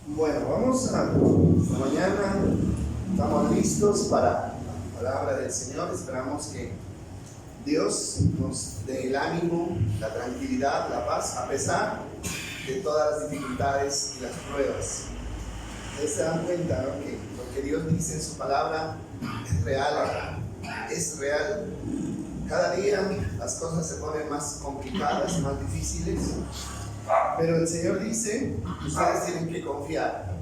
Bueno, vamos a esta mañana, estamos listos para la palabra del Señor. Esperamos que Dios nos dé el ánimo, la tranquilidad, la paz, a pesar de todas las dificultades y las pruebas. Ustedes se dan cuenta, ¿no?, que lo que Dios dice en su palabra es real, es real. Cada día las cosas se ponen más complicadas, más difíciles. Pero el Señor dice, ustedes tienen que confiar.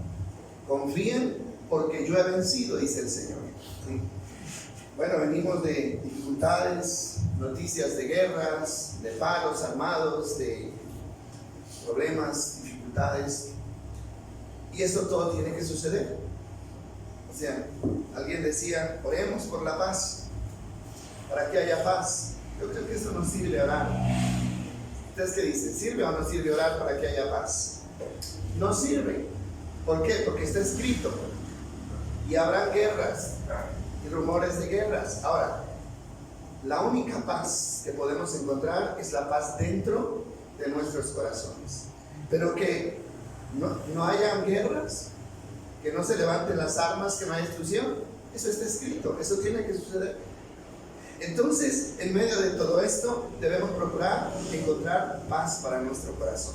Confíen porque yo he vencido, dice el Señor. ¿Sí? Bueno, venimos de dificultades, noticias de guerras, de paros armados, de problemas, dificultades. Y esto todo tiene que suceder. O sea, alguien decía, oremos por la paz, para que haya paz. Yo creo que eso nos sirve a orar. ¿Ustedes qué dicen? ¿Sirve o no sirve orar para que haya paz? No sirve. ¿Por qué? Porque está escrito. Y habrá guerras y rumores de guerras. Ahora, la única paz que podemos encontrar es la paz dentro de nuestros corazones. Pero que no hayan guerras, que no se levanten las armas, que no haya destrucción, eso está escrito, eso tiene que suceder. Entonces, en medio de todo esto, debemos procurar encontrar paz para nuestro corazón.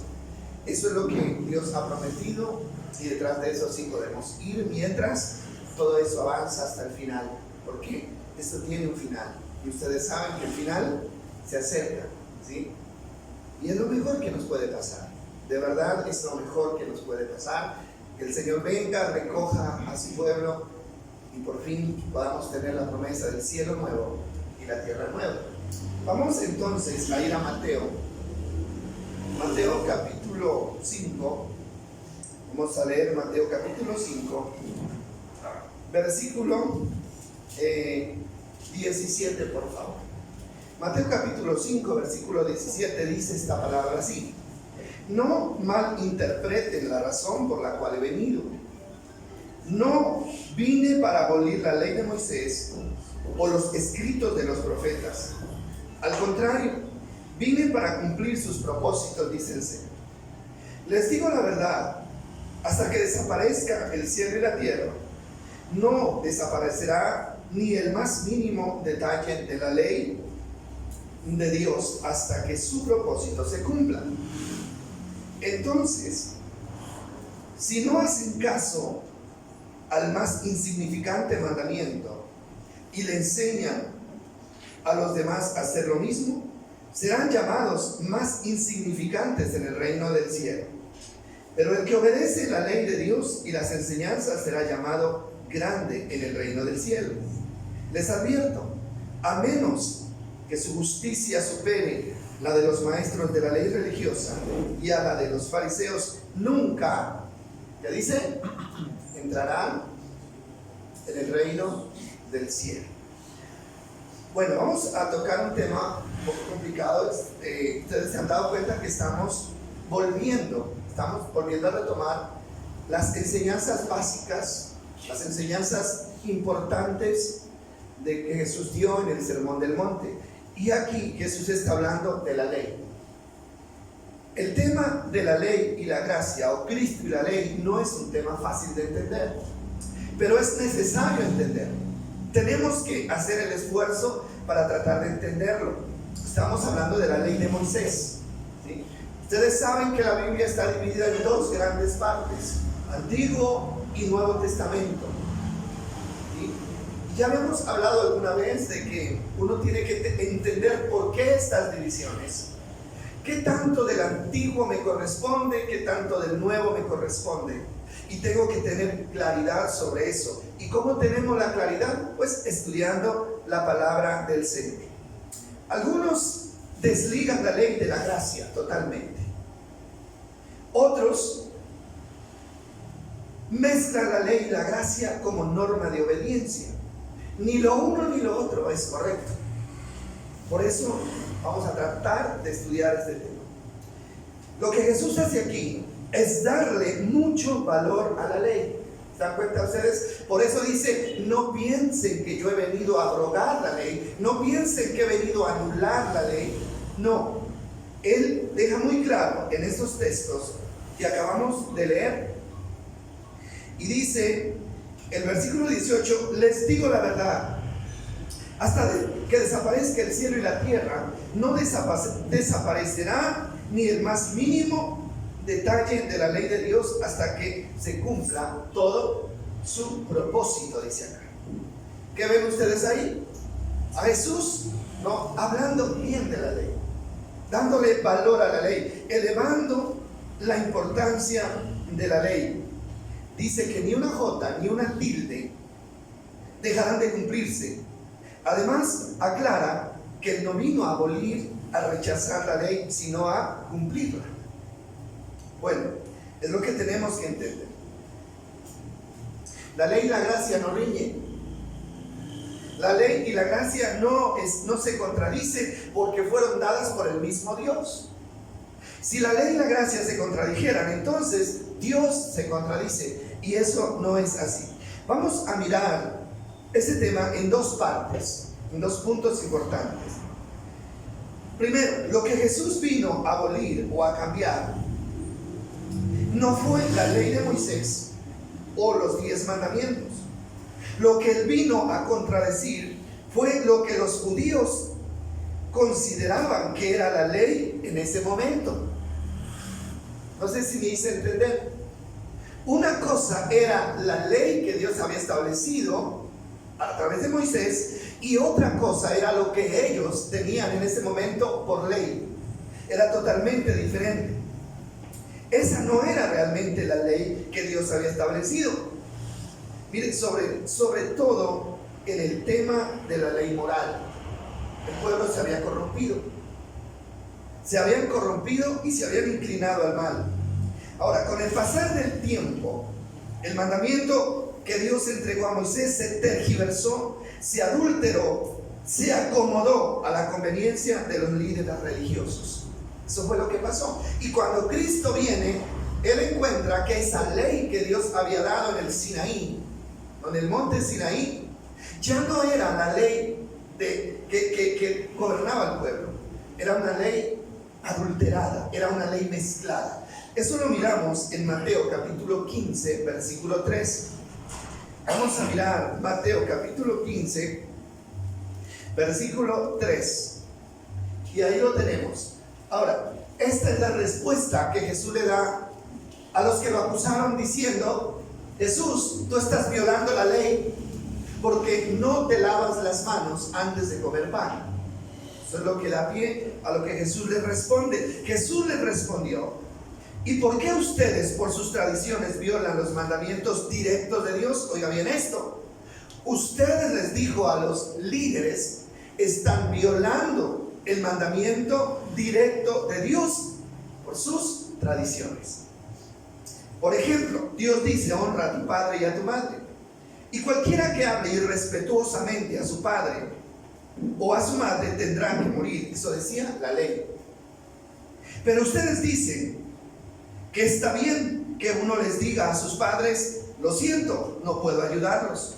Eso es lo que Dios ha prometido y detrás de eso sí podemos ir mientras todo eso avanza hasta el final. Porque esto tiene un final y ustedes saben que el final se acerca, ¿sí? Y es lo mejor que nos puede pasar. De verdad es lo mejor que nos puede pasar. Que el Señor venga, recoja a su pueblo y por fin podamos tener la promesa del cielo nuevo y la tierra nueva. Vamos entonces a ir a Mateo capítulo 5. Vamos a leer Mateo capítulo 5, versículo 17, por favor. Mateo capítulo 5, versículo 17 dice esta palabra así: no malinterpreten la razón por la cual he venido. No vine para abolir la ley de Moisés o los escritos de los profetas. Al contrario, vine para cumplir sus propósitos, dice el Señor. Les digo la verdad, hasta que desaparezca el cielo y la tierra, no desaparecerá ni el más mínimo detalle de la ley de Dios hasta que su propósito se cumpla. Entonces, si no hacen caso al más insignificante mandamiento y le enseñan a los demás a hacer lo mismo, serán llamados más insignificantes en el reino del cielo. Pero el que obedece la ley de Dios y las enseñanzas será llamado grande en el reino del cielo. Les advierto, a menos que su justicia supere la de los maestros de la ley religiosa y a la de los fariseos, nunca, ¿qué dice?, entrarán en el reino del cielo. Bueno, vamos a tocar un tema un poco complicado. Ustedes se han dado cuenta que estamos volviendo a retomar las enseñanzas básicas, las enseñanzas importantes de que Jesús dio en el Sermón del Monte. Y aquí Jesús está hablando de la ley. El tema de la ley y la gracia, o Cristo y la ley, no es un tema fácil de entender, pero es necesario entender. Tenemos que hacer el esfuerzo para tratar de entenderlo. Estamos hablando de la ley de Moisés, ¿sí? Ustedes saben que la Biblia está dividida en dos grandes partes, Antiguo y Nuevo Testamento. Ya habíamos hablado alguna vez de que uno tiene que entender por qué estas divisiones. ¿Qué tanto del antiguo me corresponde? ¿Qué tanto del nuevo me corresponde? Y tengo que tener claridad sobre eso. ¿Y cómo tenemos la claridad? Pues estudiando la palabra del Señor. Algunos desligan la ley de la gracia totalmente. Otros mezclan la ley y la gracia como norma de obediencia. Ni lo uno ni lo otro es correcto. Por eso vamos a tratar de estudiar este tema. Lo que Jesús hace aquí es darle mucho valor a la ley. ¿Se dan cuenta ustedes? Por eso dice, no piensen que yo he venido a abrogar la ley, no piensen que he venido a anular la ley. No, Él deja muy claro en estos textos que acabamos de leer Y dice el versículo 18, les digo la verdad, hasta que desaparezca el cielo y la tierra, no desaparecerá ni el más mínimo detalle de la ley de Dios hasta que se cumpla todo su propósito, dice acá. ¿Qué ven ustedes ahí? A Jesús, ¿no?, hablando bien de la ley, dándole valor a la ley, elevando la importancia de la ley. Dice que ni una jota ni una tilde dejarán de cumplirse. Además, aclara que Él no vino a abolir, a rechazar la ley, sino a cumplirla. Bueno, es lo que tenemos que entender. La ley y la gracia no riñen. La ley y la gracia no se contradicen porque fueron dadas por el mismo Dios. Si la ley y la gracia se contradijeran, entonces Dios se contradice, y eso no es así. Vamos a mirar este tema en dos partes, en dos puntos importantes. Primero, lo que Jesús vino a abolir o a cambiar no fue la ley de Moisés o los 10 mandamientos. Lo que Él vino a contradecir fue lo que los judíos consideraban que era la ley en ese momento. No sé si me hice entender. Una cosa era la ley que Dios había establecido a través de Moisés, y otra cosa era lo que ellos tenían en ese momento por ley. Era totalmente diferente. Esa no era realmente la ley que Dios había establecido. Miren, sobre todo en el tema de la ley moral, el pueblo se había corrompido. Se habían corrompido y se habían inclinado al mal. Ahora, con el pasar del tiempo, el mandamiento que Dios entregó a Moisés se tergiversó, se adulteró, se acomodó a la conveniencia de los líderes religiosos. Eso fue lo que pasó. Y cuando Cristo viene, Él encuentra que esa ley que Dios había dado en el Sinaí, en el monte Sinaí, ya no era la ley que gobernaba al pueblo. Era una ley adulterada, era una ley mezclada. Eso lo miramos en Mateo capítulo 15, versículo 3. Vamos a mirar Mateo capítulo 15, versículo 3. Y ahí lo tenemos. Ahora, esta es la respuesta que Jesús le da a los que lo acusaron diciendo: Jesús, tú estás violando la ley porque no te lavas las manos antes de comer pan. Eso es lo que da pie a lo que Jesús les responde. Jesús les respondió: ¿y por qué ustedes por sus tradiciones violan los mandamientos directos de Dios? Oiga bien esto. Ustedes, les dijo a los líderes, están violando el mandamiento directo de Dios por sus tradiciones. Por ejemplo, Dios dice: honra a tu padre y a tu madre. Y cualquiera que hable irrespetuosamente a su padre o a su madre tendrá que morir. Eso decía la ley. Pero ustedes dicen que está bien que uno les diga a sus padres: lo siento, no puedo ayudarlos,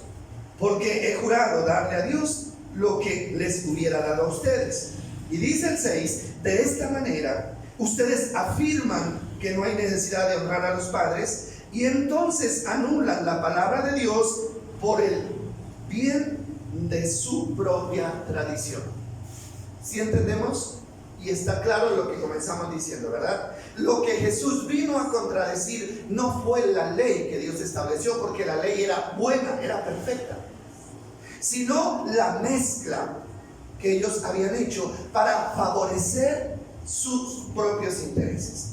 porque he jurado darle a Dios lo que les hubiera dado a ustedes. Y dice el 6: de esta manera ustedes afirman que no hay necesidad de honrar a los padres, y entonces anulan la palabra de Dios por el bien de su propia tradición. ¿Sí entendemos? Y está claro lo que comenzamos diciendo, ¿verdad? Lo que Jesús vino a contradecir no fue la ley que Dios estableció, porque la ley era buena, era perfecta, sino la mezcla que ellos habían hecho para favorecer sus propios intereses.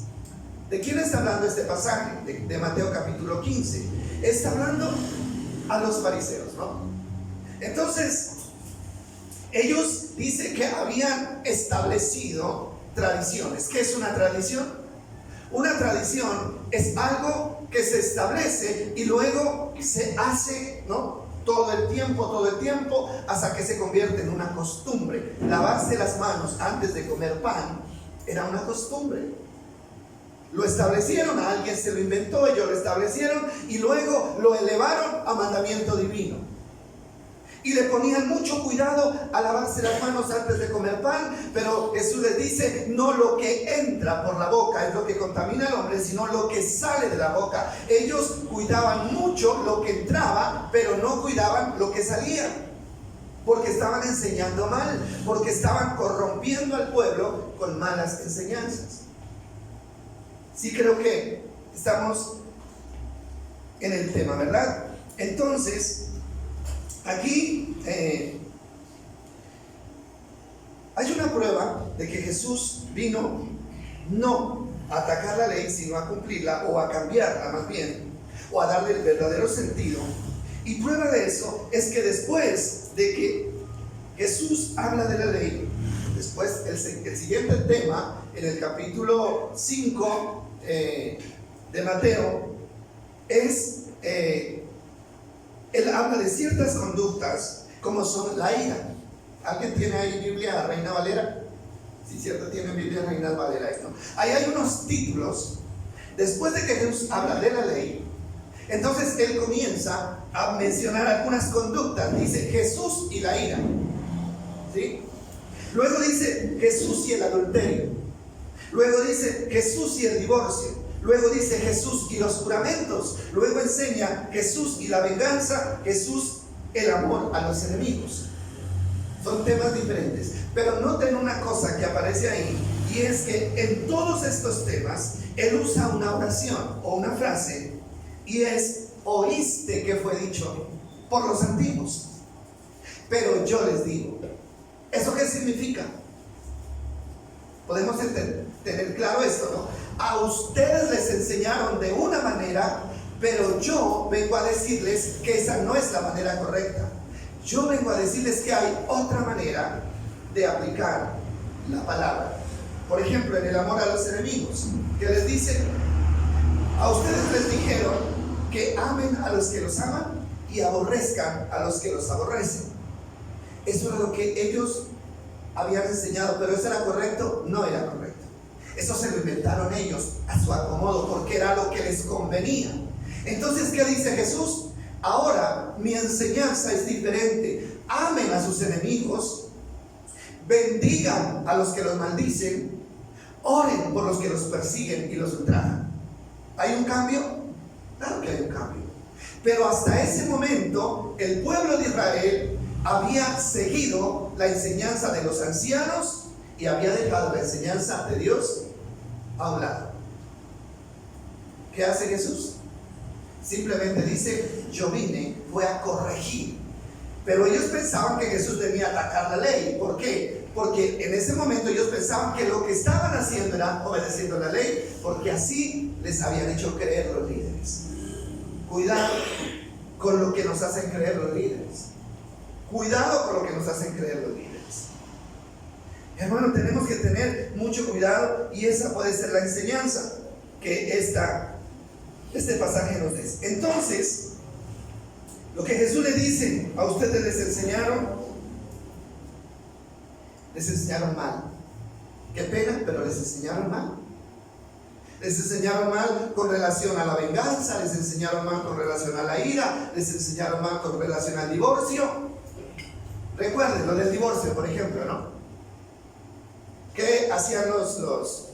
¿De quién está hablando este pasaje de Mateo capítulo 15? Está hablando a los fariseos, ¿no? Entonces, ellos dicen que habían establecido tradiciones. ¿Qué es una tradición? Una tradición es algo que se establece y luego se hace, ¿no?, todo el tiempo, hasta que se convierte en una costumbre. Lavarse las manos antes de comer pan era una costumbre. Lo establecieron, a alguien se lo inventó, ellos lo establecieron y luego lo elevaron a mandamiento divino. Y le ponían mucho cuidado a lavarse las manos antes de comer pan, pero Jesús les dice, no lo que entra por la boca es lo que contamina al hombre, sino lo que sale de la boca. Ellos cuidaban mucho lo que entraba, pero no cuidaban lo que salía, porque estaban enseñando mal, porque estaban corrompiendo al pueblo con malas enseñanzas. Sí, creo que estamos en el tema, ¿verdad? Entonces, aquí hay una prueba de que Jesús vino no a atacar la ley, sino a cumplirla, o a cambiarla más bien, o a darle el verdadero sentido. Y prueba de eso es que después de que Jesús habla de la ley, después el siguiente tema, en el capítulo 5 de Mateo, es él habla de ciertas conductas como son la ira. ¿Alguien tiene ahí Biblia Reina Valera? Sí, cierto, tiene Biblia Reina Valera, ¿no? Ahí hay unos títulos. Después de que Jesús habla de la ley, entonces él comienza a mencionar algunas conductas. Dice Jesús y la ira, ¿sí? Luego dice Jesús y el adulterio. Luego dice Jesús y el divorcio. Luego dice Jesús y los juramentos. Luego enseña Jesús y la venganza. Jesús el amor a los enemigos. Son temas diferentes, pero noten una cosa que aparece ahí, y es que en todos estos temas él usa una oración o una frase, y es: oíste que fue dicho por los antiguos, pero yo les digo. ¿Eso qué significa? Podemos tener claro esto, ¿no? A ustedes les enseñaron de una manera, pero yo vengo a decirles que esa no es la manera correcta. Yo vengo a decirles que hay otra manera de aplicar la palabra. Por ejemplo, en el amor a los enemigos, que les dice: a ustedes les dijeron que amen a los que los aman y aborrezcan a los que los aborrecen. Eso era lo que ellos habían enseñado, pero ¿eso era correcto? No era correcto. Eso se lo inventaron ellos a su acomodo, porque era lo que les convenía. Entonces, ¿qué dice Jesús? Ahora mi enseñanza es diferente. Amen a sus enemigos, bendigan a los que los maldicen, oren por los que los persiguen y los ultrajan. ¿Hay un cambio? Claro que hay un cambio. Pero hasta ese momento el pueblo de Israel había seguido la enseñanza de los ancianos y había dejado la enseñanza de Dios a un lado. ¿Qué hace Jesús? Simplemente dice: yo vine, fue a corregir. Pero ellos pensaban que Jesús venía a atacar la ley. ¿Por qué? Porque en ese momento ellos pensaban que lo que estaban haciendo era obedeciendo la ley, porque así les habían hecho creer los líderes. Cuidado con lo que nos hacen creer los líderes. Cuidado con lo que nos hacen creer los líderes. Hermano, tenemos que tener mucho cuidado, y esa puede ser la enseñanza que este pasaje nos dice. Entonces, lo que Jesús le dice: a ustedes les enseñaron mal. Qué pena, pero les enseñaron mal. Les enseñaron mal con relación a la venganza, les enseñaron mal con relación a la ira, les enseñaron mal con relación al divorcio. Recuerden lo del divorcio, por ejemplo, ¿no? ¿Qué hacían los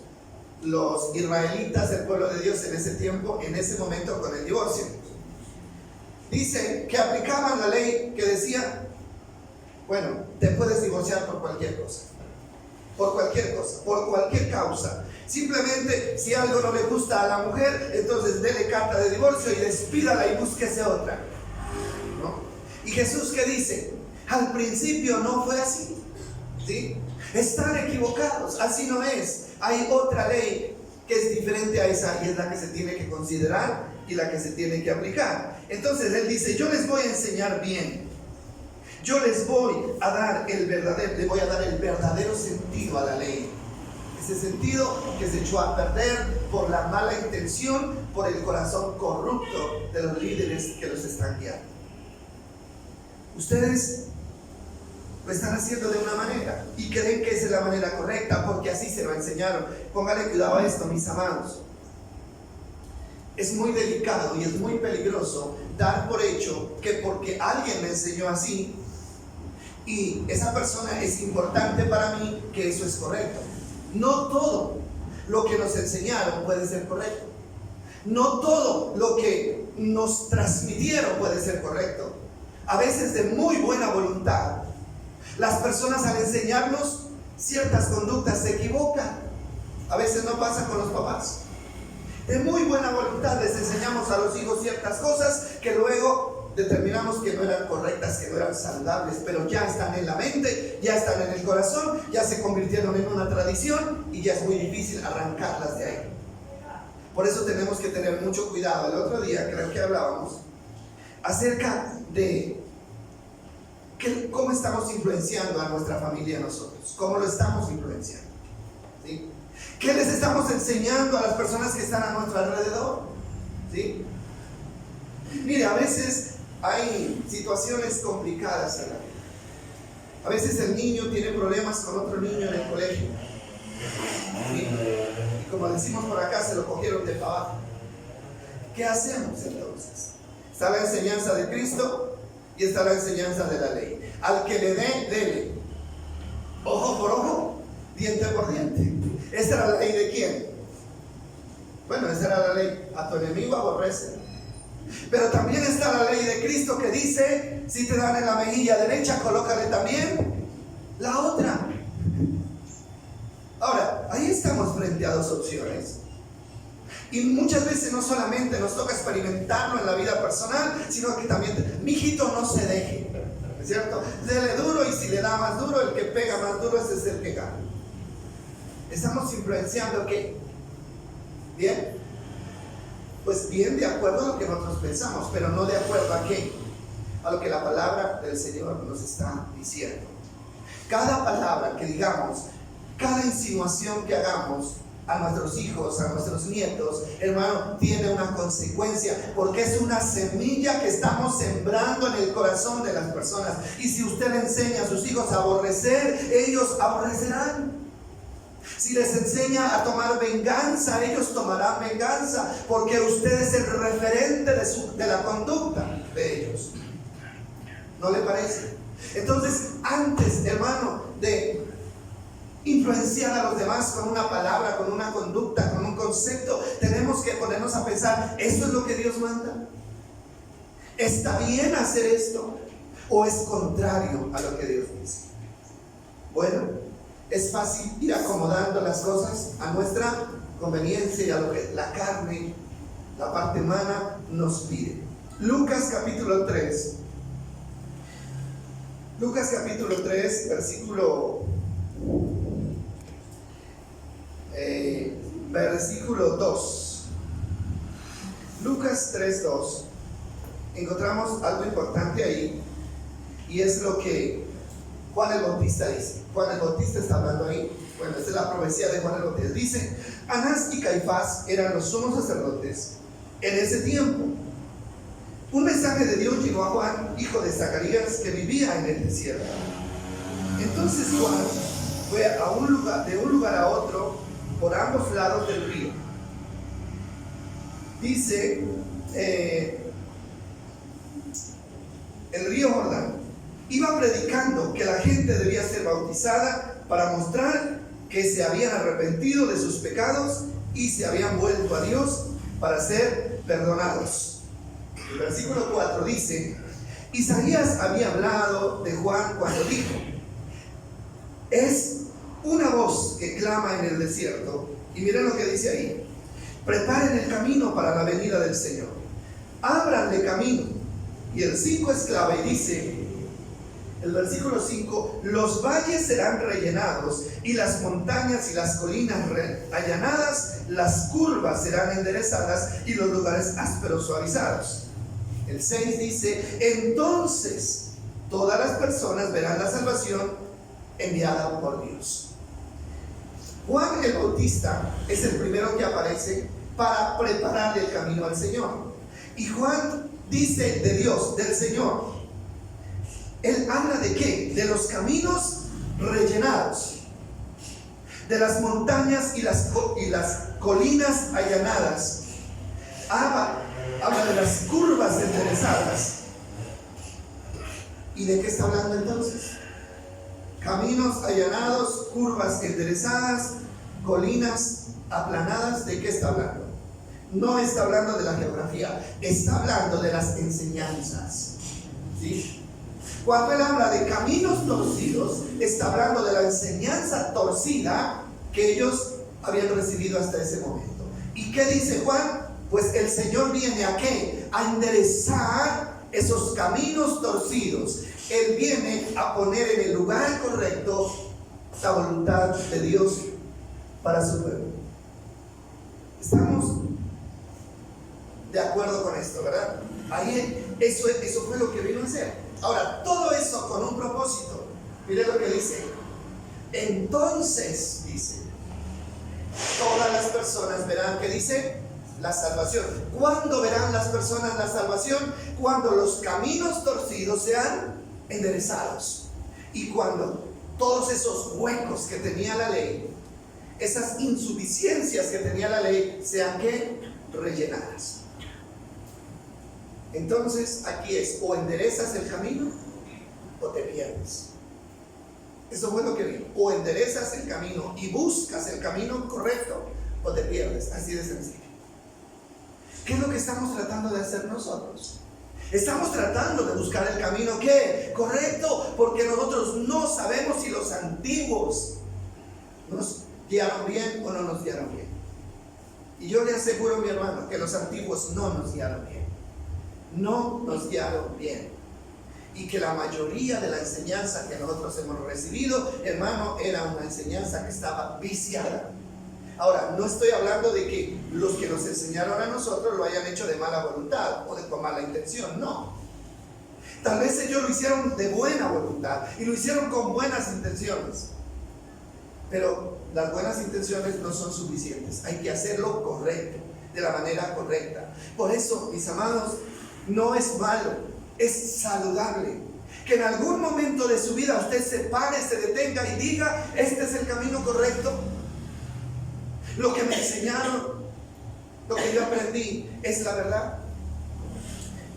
israelitas, el pueblo de Dios en ese tiempo, en ese momento con el divorcio? Dice que aplicaban la ley que decía: bueno, te puedes divorciar por cualquier cosa, por cualquier causa. Simplemente, si algo no le gusta a la mujer, entonces dele carta de divorcio y despídala y búsquese otra, ¿no? Y Jesús, ¿qué dice? Al principio no fue así, ¿sí? Están equivocados, así no es. Hay otra ley que es diferente a esa, y es la que se tiene que considerar y la que se tiene que aplicar. Entonces él dice: yo les voy a enseñar bien. Yo les voy a dar el verdadero sentido a la ley. Ese sentido que se echó a perder por la mala intención, por el corazón corrupto de los líderes que los están guiando. Ustedes lo están haciendo de una manera y creen que esa es la manera correcta porque así se lo enseñaron. Póngale cuidado a esto, mis amados. Es muy delicado y es muy peligroso dar por hecho que porque alguien me enseñó así, y esa persona es importante para mí, que eso es correcto. No todo lo que nos enseñaron puede ser correcto. No todo lo que nos transmitieron puede ser correcto. A veces de muy buena voluntad, las personas al enseñarnos ciertas conductas se equivocan. A veces no pasa con los papás. De muy buena voluntad les enseñamos a los hijos ciertas cosas que luego determinamos que no eran correctas, que no eran saludables, pero ya están en la mente, ya están en el corazón, ya se convirtieron en una tradición y ya es muy difícil arrancarlas de ahí. Por eso tenemos que tener mucho cuidado. El otro día creo que hablábamos acerca de cómo estamos influenciando a nuestra familia nosotros, cómo lo estamos influenciando, ¿sí? ¿Qué les estamos enseñando a las personas que están a nuestro alrededor? ¿Sí? Mire, a veces hay situaciones complicadas en la vida. A veces el niño tiene problemas con otro niño en el colegio, ¿sí? Y como decimos por acá, se lo cogieron de abajo. ¿Qué hacemos entonces? Está la enseñanza de Cristo y está la enseñanza de la ley. Al que le dé, dele. Ojo por ojo, diente por diente. ¿Esta era la ley de quién? Bueno, esa era la ley. A tu enemigo aborrece. Pero también está la ley de Cristo que dice: si te dan en la mejilla derecha, colócale también la otra. Ahora, ahí estamos frente a dos opciones. Y muchas veces no solamente nos toca experimentarlo en la vida personal, sino que también, mijito, no se deje, ¿es cierto? Dele duro, y si le da más duro, el que pega más duro, ese es el que gana. ¿Estamos influenciando qué? ¿Bien? Pues bien, de acuerdo a lo que nosotros pensamos, pero no de acuerdo a qué, a lo que la palabra del Señor nos está diciendo. Cada palabra que digamos, cada insinuación que hagamos a nuestros hijos, a nuestros nietos, hermano, tiene una consecuencia, porque es una semilla que estamos sembrando en el corazón de las personas. Y si usted le enseña a sus hijos a aborrecer, ellos aborrecerán. Si les enseña a tomar venganza, ellos tomarán venganza, porque usted es el referente de la conducta de ellos. ¿No le parece? Entonces, antes, hermano, de influenciar a los demás con una palabra, con una conducta, con un concepto, tenemos que ponernos a pensar: ¿esto es lo que Dios manda? ¿Está bien hacer esto? ¿O es contrario a lo que Dios dice? Bueno, es fácil ir acomodando las cosas a nuestra conveniencia y a lo que la carne, la parte humana, nos pide. Lucas capítulo 3. Lucas capítulo 3, versículo 2. Lucas 3, 2. Encontramos algo importante ahí, y es lo que Juan el Bautista dice. Juan el Bautista está hablando ahí. Bueno, esta es la profecía de Juan el Bautista. Dice: Anás y Caifás eran los sumos sacerdotes en ese tiempo. Un mensaje de Dios llegó a Juan, hijo de Zacarías, que vivía en el desierto. Entonces Juan fue de un lugar a otro por ambos lados del río. Dice el río Jordán. Iba predicando que la gente debía ser bautizada para mostrar que se habían arrepentido de sus pecados y se habían vuelto a Dios para ser perdonados. El versículo 4 dice: Isaías había hablado de Juan cuando dijo: es una voz que clama en el desierto. Y miren lo que dice ahí: preparen el camino para la venida del Señor, ábranle camino. Y el 5 es clave y dice, el versículo 5: los valles serán rellenados y las montañas y las colinas allanadas, las curvas serán enderezadas y los lugares ásperos suavizados. El 6 dice: entonces todas las personas verán la salvación enviada por Dios. Juan el Bautista es el primero que aparece para prepararle el camino al Señor. Y Juan dice de Dios, del Señor. Él habla de ¿qué? De los caminos rellenados, de las montañas y las colinas allanadas. Habla de las curvas enderezadas. ¿Y de qué está hablando entonces? Caminos allanados, curvas enderezadas, colinas aplanadas. ¿De qué está hablando? No está hablando de la geografía, está hablando de las enseñanzas, ¿sí? Cuando él habla de caminos torcidos, está hablando de la enseñanza torcida que ellos habían recibido hasta ese momento. ¿Y qué dice Juan? Pues el Señor viene ¿a qué? A enderezar esos caminos torcidos. Él viene a poner en el lugar correcto la voluntad de Dios para su pueblo. Estamos de acuerdo con esto, ¿verdad? Ahí, eso fue lo que vino a hacer. Ahora, todo eso con un propósito. Mire lo que dice. Entonces, dice, todas las personas verán, ¿qué dice? La salvación. ¿Cuándo verán las personas la salvación? Cuando los caminos torcidos sean enderezados. Y cuando todos esos huecos que tenía la ley, esas insuficiencias que tenía la ley, sean ¿qué? Rellenadas. Entonces aquí es, o enderezas el camino o te pierdes. Eso fue lo que vi. O enderezas el camino y buscas el camino correcto, o te pierdes. Así de sencillo. ¿Qué es lo que estamos tratando de hacer nosotros? Estamos tratando de buscar el camino ¿qué? Correcto, porque nosotros no sabemos si los antiguos nos guiaron bien o no nos guiaron bien. Y yo le aseguro, mi hermano, que los antiguos no nos guiaron bien. No nos guiaron bien. Y que la mayoría de la enseñanza que nosotros hemos recibido, hermano, era una enseñanza que estaba viciada. Ahora, no estoy hablando de que los que nos enseñaron a nosotros lo hayan hecho de mala voluntad o con mala intención, no. Tal vez ellos lo hicieron de buena voluntad y lo hicieron con buenas intenciones. Pero las buenas intenciones no son suficientes. Hay que hacerlo correcto, de la manera correcta. Por eso, mis amados, no es malo, es saludable que en algún momento de su vida usted se pare, se detenga y diga: este es el camino correcto. Lo que me enseñaron, lo que yo aprendí, es la verdad.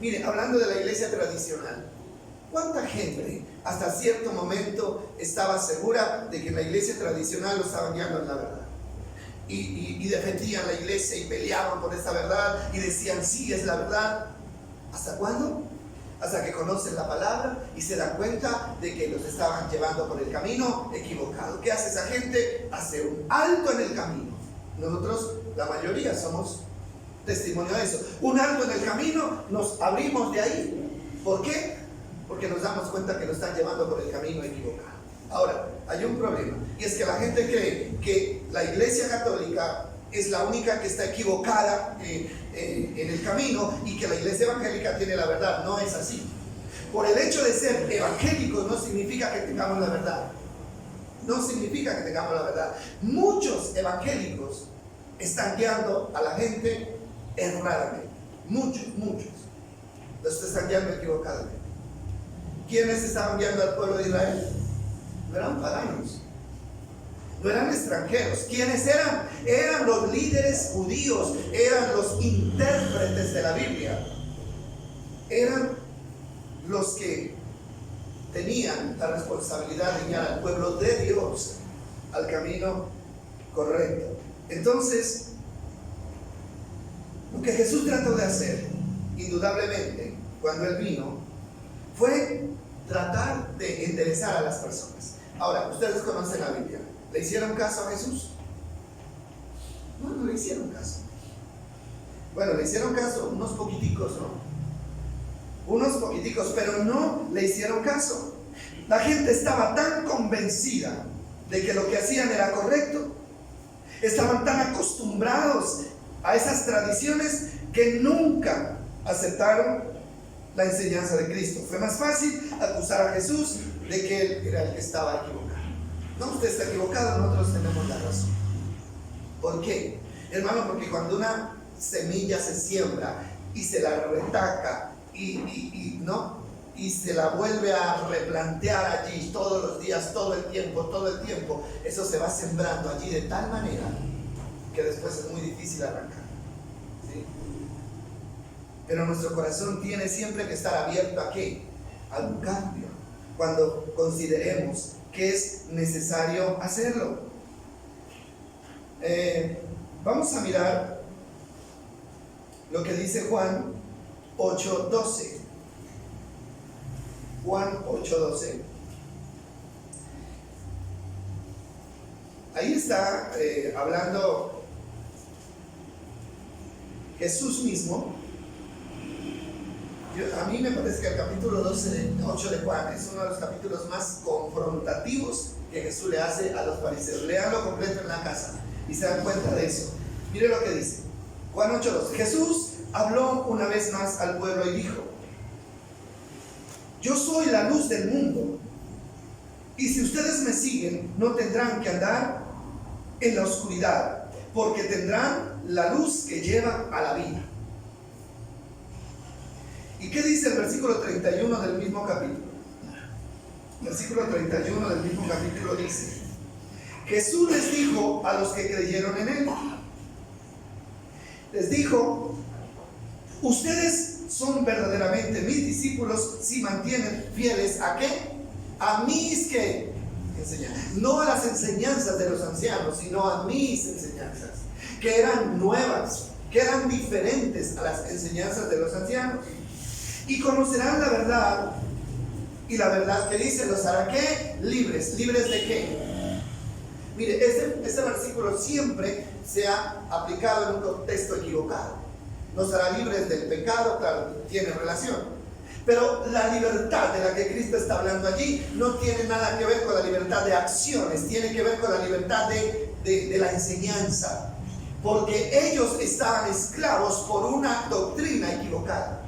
Mire, hablando de la iglesia tradicional, ¿cuánta gente hasta cierto momento estaba segura de que la iglesia tradicional lo estaban guiando en la verdad? Y defendían la iglesia y peleaban por esa verdad y decían: sí, es la verdad. ¿Hasta cuándo? Hasta que conocen la palabra y se dan cuenta de que los estaban llevando por el camino equivocado. ¿Qué hace esa gente? Hace un alto en el camino. Nosotros, la mayoría, somos testimonio de eso. Un alto en el camino, nos abrimos de ahí. ¿Por qué? Porque nos damos cuenta que nos están llevando por el camino equivocado. Ahora, hay un problema, y es que la gente cree que la iglesia católica es la única que está equivocada en el camino y que la iglesia evangélica tiene la verdad. No es así. Por el hecho de ser evangélicos no significa que tengamos la verdad. No significa que tengamos la verdad. Muchos evangélicos están guiando a la gente erradamente. Muchos. Los están guiando equivocadamente. ¿Quiénes estaban guiando al pueblo de Israel? No eran paganos, no eran extranjeros. ¿Quiénes eran? Eran los líderes judíos, eran los intérpretes de la Biblia, eran los que tenían la responsabilidad de guiar al pueblo de Dios al camino correcto. Entonces, lo que Jesús trató de hacer, indudablemente, cuando Él vino, fue tratar de enderezar a las personas. Ahora, ustedes conocen la Biblia. ¿Le hicieron caso a Jesús? No le hicieron caso. Bueno, le hicieron caso unos poquiticos, ¿no? Unos poquiticos, pero no le hicieron caso. La gente estaba tan convencida de que lo que hacían era correcto, estaban tan acostumbrados a esas tradiciones que nunca aceptaron la enseñanza de Cristo. Fue más fácil acusar a Jesús de que Él era el que estaba equivocado. No, usted está equivocado, nosotros tenemos la razón. ¿Por qué? Hermano, porque cuando una semilla se siembra y se la retaca y se la vuelve a replantear allí todos los días, todo el tiempo, eso se va sembrando allí de tal manera que después es muy difícil arrancar, ¿sí? Pero nuestro corazón tiene siempre que estar abierto ¿a qué? A un cambio. Cuando consideremos que es necesario hacerlo. Vamos a mirar lo que dice Juan 8:12. Juan 8:12. Ahí está hablando Jesús mismo. A mí me parece que el capítulo 8 de Juan es uno de los capítulos más confrontativos que Jesús le hace a los fariseos. Léanlo completo en la casa y se dan cuenta de eso. Mire lo que dice Juan 8:12. Jesús habló una vez más al pueblo y dijo: yo soy la luz del mundo, y si ustedes me siguen no tendrán que andar en la oscuridad, porque tendrán la luz que lleva a la vida. ¿Y qué dice el versículo 31 del mismo capítulo? Versículo 31 del mismo capítulo dice: Jesús les dijo a los que creyeron en él, les dijo: ustedes son verdaderamente mis discípulos si mantienen fieles ¿a qué? A mis ¿qué? Enseñanzas. No a las enseñanzas de los ancianos, sino a mis enseñanzas, que eran nuevas, que eran diferentes a las enseñanzas de los ancianos. Y conocerán la verdad, y la verdad que dice los hará ¿qué? Libres. ¿Libres de qué? Mire, este versículo siempre se ha aplicado en un contexto equivocado. Nos hará libres del pecado, claro, tiene relación. Pero la libertad de la que Cristo está hablando allí no tiene nada que ver con la libertad de acciones, tiene que ver con la libertad de la enseñanza. Porque ellos estaban esclavos por una doctrina equivocada.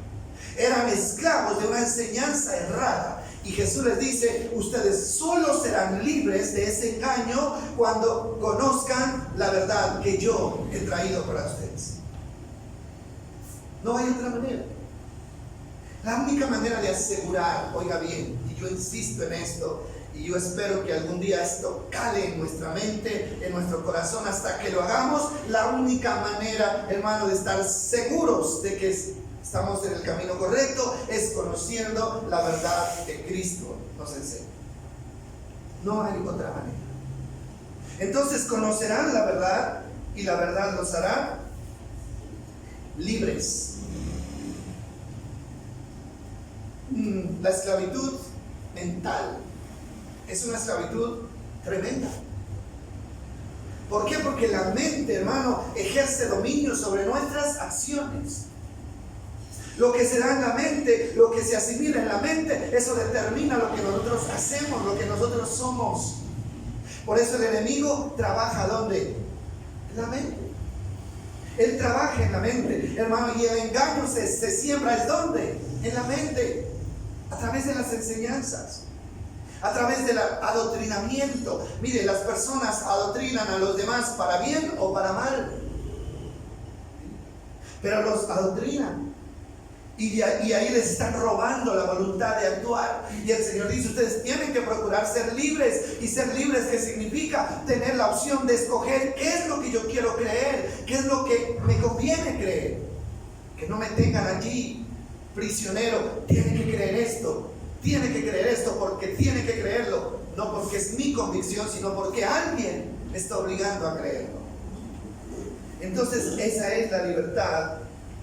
Eran esclavos de una enseñanza errada. Y Jesús les dice: ustedes solo serán libres de ese engaño cuando conozcan la verdad que yo he traído para ustedes. No hay otra manera. La única manera de asegurar, oiga bien, y yo insisto en esto, y yo espero que algún día esto cale en nuestra mente, en nuestro corazón, hasta que lo hagamos, la única manera, hermano, de estar seguros de que estamos en el camino correcto es conociendo la verdad que Cristo nos enseña. No hay otra manera. Entonces conocerán la verdad, y la verdad los hará libres. La esclavitud mental es una esclavitud tremenda. ¿Por qué? Porque la mente, hermano, ejerce dominio sobre nuestras acciones. Lo que se da en la mente, lo que se asimila en la mente, eso determina lo que nosotros hacemos, lo que nosotros somos. Por eso el enemigo trabaja ¿dónde? En la mente. Él trabaja en la mente, hermano, y el engaño se siembra ¿es dónde? En la mente, a través de las enseñanzas, a través del adoctrinamiento. Mire, las personas adoctrinan a los demás para bien o para mal, pero los adoctrinan. Y ahí les están robando la voluntad de actuar. Y el Señor dice: ustedes tienen que procurar ser libres. Y ser libres, ¿qué significa? Tener la opción de escoger qué es lo que yo quiero creer, qué es lo que me conviene creer. Que no me tengan allí prisionero. Tiene que creer esto, tiene que creer esto porque tiene que creerlo. No porque es mi convicción, sino porque alguien me está obligando a creerlo. Entonces esa es la libertad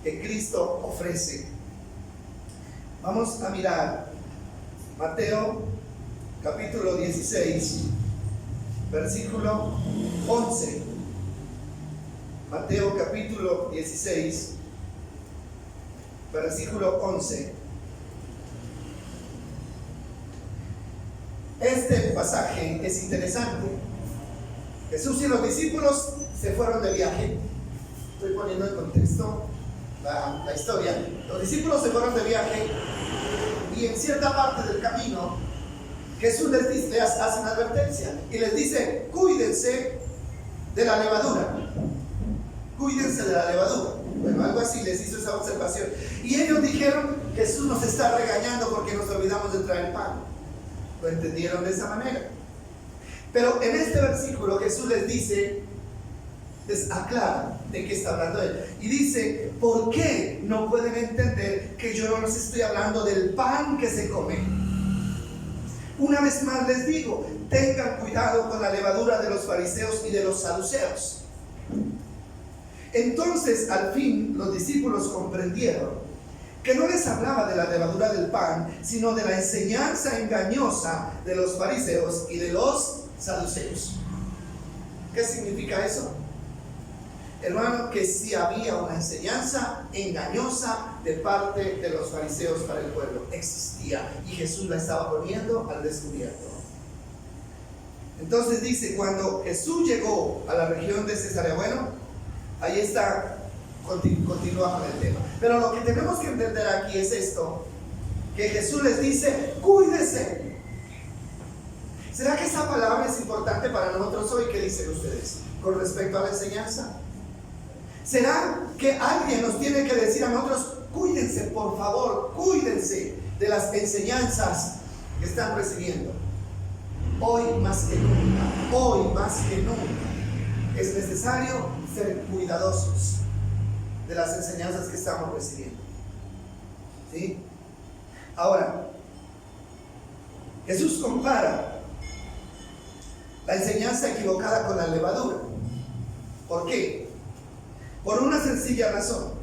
que Cristo ofrece. Vamos a mirar Mateo capítulo 16, versículo 11. Mateo capítulo 16, versículo 11. Este pasaje es interesante. Jesús y los discípulos se fueron de viaje. Estoy poniendo en contexto la historia. Los discípulos se fueron de viaje y en cierta parte del camino Jesús les hace una advertencia y les dice: cuídense de la levadura. Cuídense de la levadura. Bueno, algo así les hizo esa observación. Y ellos dijeron: Jesús nos está regañando porque nos olvidamos de traer pan. Lo entendieron de esa manera. Pero en este versículo Jesús les dice, les aclara de qué está hablando él. Y dice: ¿por qué no pueden entender que yo no les estoy hablando del pan que se come? Una vez más les digo, tengan cuidado con la levadura de los fariseos y de los saduceos. Entonces, al fin, los discípulos comprendieron que no les hablaba de la levadura del pan, sino de la enseñanza engañosa de los fariseos y de los saduceos. ¿Qué significa eso? Hermano, que sí había una enseñanza engañosa de parte de los fariseos para el pueblo. Existía, y Jesús la estaba poniendo al descubierto. Entonces dice, cuando Jesús llegó a la región de Cesarea, bueno, ahí está, continúa con el tema. Pero lo que tenemos que entender aquí es esto, que Jesús les dice, cuídense. ¿Será que esa palabra es importante para nosotros hoy? ¿Qué dicen ustedes con respecto a la enseñanza? ¿Será que alguien nos tiene que decir a nosotros, cuídense, por favor, cuídense de las enseñanzas que están recibiendo? Hoy más que nunca, es necesario ser cuidadosos de las enseñanzas que estamos recibiendo. ¿Sí? Ahora, Jesús compara la enseñanza equivocada con la levadura. ¿Por qué? Por una sencilla razón.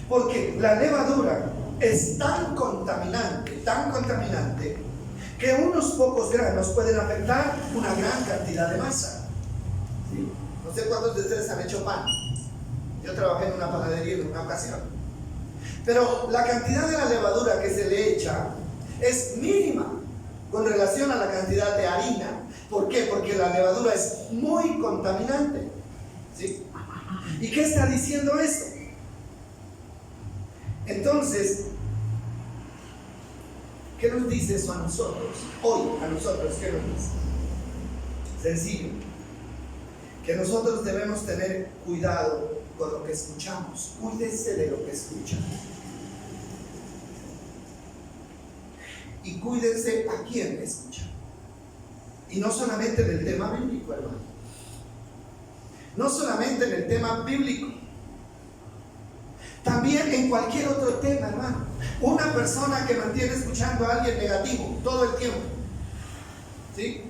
Porque la levadura es tan contaminante, que unos pocos granos pueden afectar una gran cantidad de masa. ¿Sí? No sé cuántos de ustedes han hecho pan. Yo trabajé en una panadería en una ocasión. Pero la cantidad de la levadura que se le echa es mínima con relación a la cantidad de harina. ¿Por qué? Porque la levadura es muy contaminante. ¿Sí? ¿Y qué está diciendo esto? Entonces, ¿qué nos dice eso a nosotros? Hoy, a nosotros, ¿qué nos dice? Sencillo, que nosotros debemos tener cuidado con lo que escuchamos. Cuídense de lo que escuchan. Y cuídense a quién escuchan. Y no solamente en el tema bíblico, hermano. No solamente en el tema bíblico, también en cualquier otro tema, hermano. Una persona que mantiene escuchando a alguien negativo todo el tiempo, ¿sí?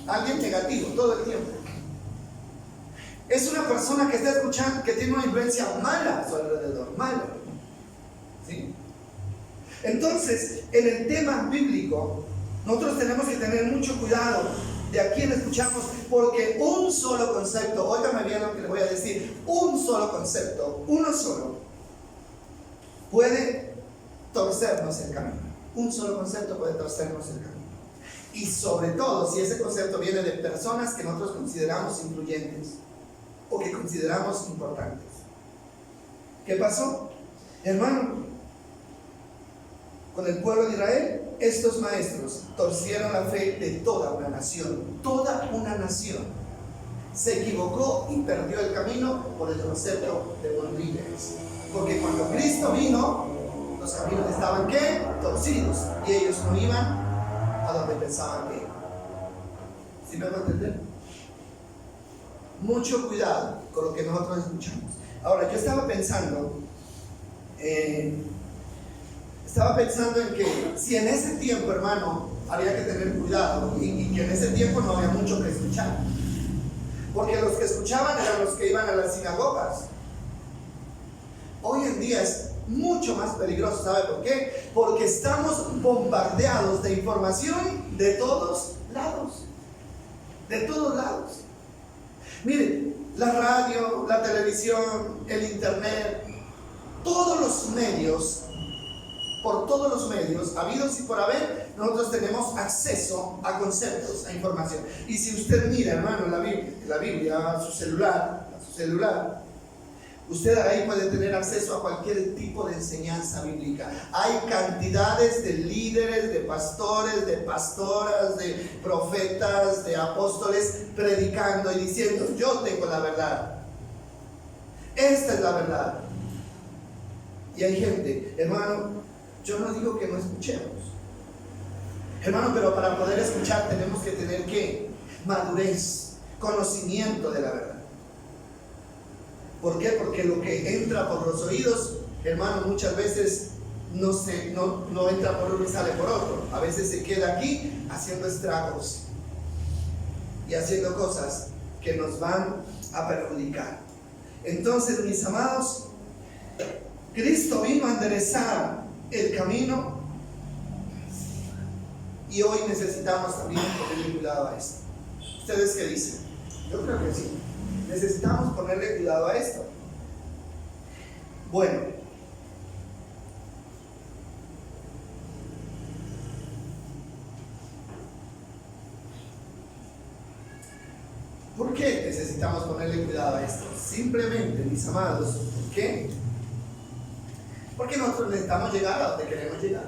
Alguien negativo todo el tiempo, es una persona que está escuchando, que tiene una influencia mala a su alrededor, mala, ¿sí? Entonces, en el tema bíblico, nosotros tenemos que tener mucho cuidado de a quién escuchamos, porque un solo concepto, óigame bien lo que le voy a decir, un solo concepto, uno solo, puede torcernos el camino. Un solo concepto puede torcernos el camino. Y sobre todo, si ese concepto viene de personas que nosotros consideramos influyentes o que consideramos importantes. ¿Qué pasó? Hermano, con el pueblo de Israel, estos maestros torcieron la fe de toda una nación. Toda una nación se equivocó y perdió el camino por el concepto de buenos líderes. Porque cuando Cristo vino, los caminos estaban ¿qué? Torcidos, y ellos no iban a donde pensaban que iban. ¿Sí me va a entender? Mucho cuidado con lo que nosotros escuchamos. Ahora, yo estaba pensando en que si en ese tiempo, hermano, había que tener cuidado y que en ese tiempo no había mucho que escuchar, porque los que escuchaban eran los que iban a las sinagogas. Hoy en día es mucho más peligroso. ¿Sabe por qué? Porque estamos bombardeados de información de todos lados. De todos lados. Miren, la radio, la televisión, el internet, todos los medios, por todos los medios, habidos y por haber, nosotros tenemos acceso a conceptos, a información. Y si usted mira, hermano, la Biblia, a su celular, usted ahí puede tener acceso a cualquier tipo de enseñanza bíblica. Hay cantidades de líderes, de pastores, de pastoras, de profetas, de apóstoles predicando y diciendo: yo tengo la verdad. Esta es la verdad. Y hay gente, hermano, yo no digo que no escuchemos, hermano, pero para poder escuchar tenemos que tener ¿qué? Madurez, conocimiento de la verdad. ¿Por qué? Porque lo que entra por los oídos, hermano, muchas veces no entra por uno y sale por otro. A veces se queda aquí haciendo estragos y haciendo cosas que nos van a perjudicar. Entonces, mis amados, Cristo vino a enderezar el camino y hoy necesitamos también ponerle cuidado a esto. ¿Ustedes qué dicen? Yo creo que sí. Necesitamos ponerle cuidado a esto. Bueno, ¿por qué necesitamos ponerle cuidado a esto? Simplemente, mis amados, ¿por qué? Porque nosotros necesitamos llegar a donde queremos llegar.